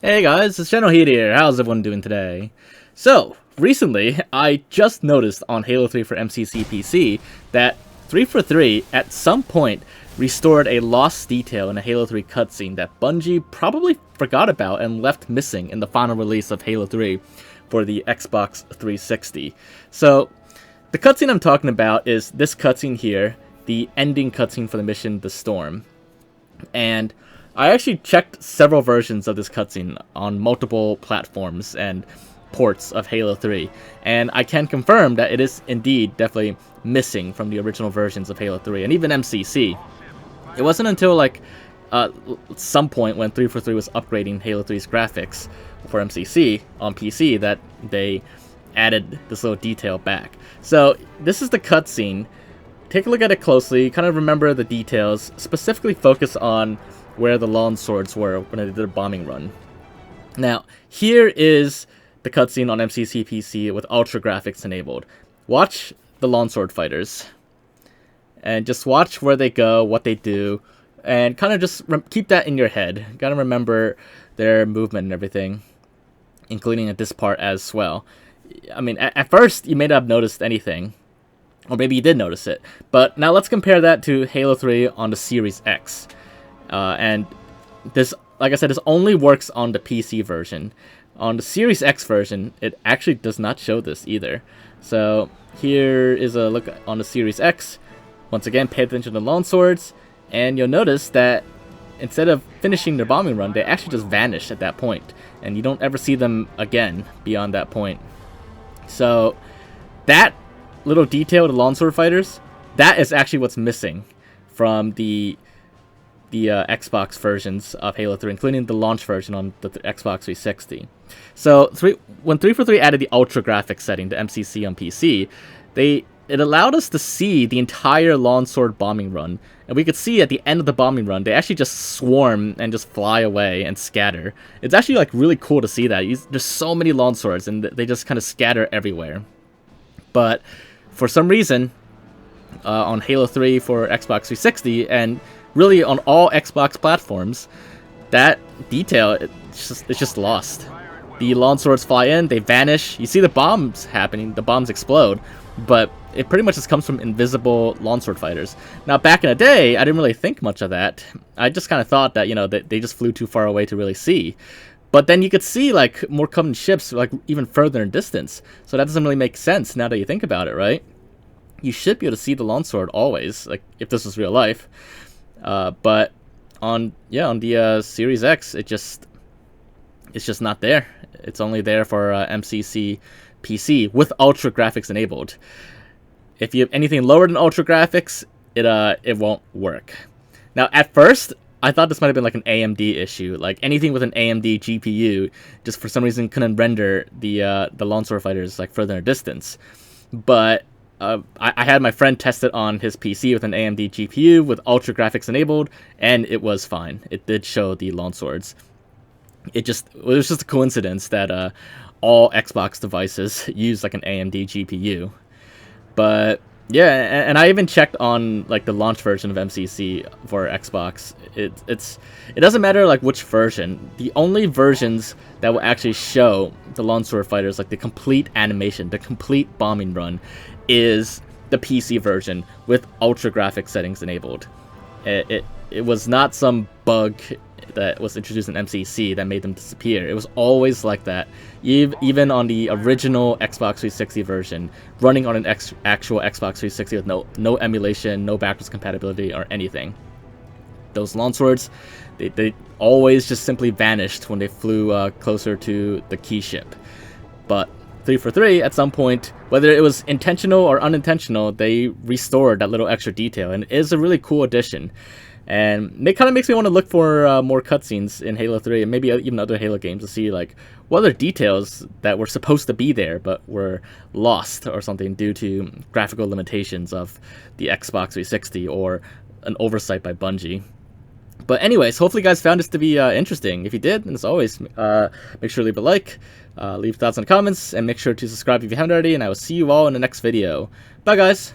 Hey guys, it's Generalkidd here. How's everyone doing today? So, recently, I just noticed on Halo 3 for MCC PC that 343 at some point restored a lost detail in a Halo 3 cutscene that Bungie probably forgot about and left missing in the final release of Halo 3 for the Xbox 360. So, the cutscene I'm talking about is this cutscene here, the ending cutscene for the mission The Storm. And I actually checked several versions of this cutscene on multiple platforms and ports of Halo 3, and I can confirm that it is indeed definitely missing from the original versions of Halo 3, and even MCC. It wasn't until some point when 343 was upgrading Halo 3's graphics for MCC on PC that they added this little detail back. So this is the cutscene. Take a look at it closely, kind of remember the details, specifically focus on where the lawn swords were when they did a bombing run. Now, here is the cutscene on MCC PC with ultra graphics enabled. Watch the lawn sword fighters, and just watch where they go, what they do, and kind of just keep that in your head. Gotta remember their movement and everything, including at this part as well. I mean, at first, you may not have noticed anything, or maybe you did notice it, but now let's compare that to Halo 3 on the Series X. And this, like I said, this only works on the PC version. On the Series X version, it actually does not show this either. So here is a look on the Series X. Once again, pay attention to the lawn swords, and you'll notice that instead of finishing their bombing run, they actually just vanish at that point, and you don't ever see them again beyond that point. So that little detail, the lawn sword fighters, that is actually what's missing from the Xbox versions of Halo 3, including the launch version on the Xbox 360. So when 343 added the ultra graphics setting to MCC on PC, it allowed us to see the entire lawn sword bombing run, and we could see at the end of the bombing run, they actually just swarm and just fly away and scatter. It's actually like really cool to see that. There's so many lawn swords, and they just kind of scatter everywhere. But for some reason, on Halo 3 for Xbox 360, and really on all Xbox platforms, that detail, it's just lost. The lawn swords fly in, they vanish, you see the bombs happening, the bombs explode, but it pretty much just comes from invisible lawn sword fighters. Now, back in the day, I didn't really think much of that. I just kind of thought that, that they just flew too far away to really see. But then you could see, like, more coming ships, like, even further in distance. So that doesn't really make sense now that you think about it, right? You should be able to see the lawn sword always, like, if this was real life. But on the Series X, it's just not there. It's only there for MCC PC with ultra graphics enabled. If you have anything lower than ultra graphics, it won't work. Now, at first, I thought this might have been like an AMD issue. Like anything with an AMD GPU, just for some reason couldn't render the lawn sword fighters like further in distance. But I had my friend test it on his PC with an AMD GPU with ultra graphics enabled, and it was fine. It did show the lawn swords. It was just a coincidence that all Xbox devices use like an AMD GPU. But yeah, and I even checked on like the launch version of MCC for Xbox. It doesn't matter like which version. The only versions that will actually show the lawn sword fighters, like the complete animation, the complete bombing run, is the PC version with ultra graphics settings enabled. It was not some bug that was introduced in MCC that made them disappear. It was always like that. Even on the original Xbox 360 version, running on an actual Xbox 360 with no emulation, no backwards compatibility, or anything. Those lawn swords, they always just simply vanished when they flew closer to the key ship. But 343, at some point, whether it was intentional or unintentional, they restored that little extra detail, and it is a really cool addition. And it kind of makes me want to look for more cutscenes in Halo 3 and maybe even other Halo games to see like what other details that were supposed to be there but were lost or something due to graphical limitations of the Xbox 360 or an oversight by Bungie. But anyways, hopefully you guys found this to be interesting. If you did, and as always, make sure to leave a like, leave thoughts in the comments, and make sure to subscribe if you haven't already, and I will see you all in the next video. Bye guys!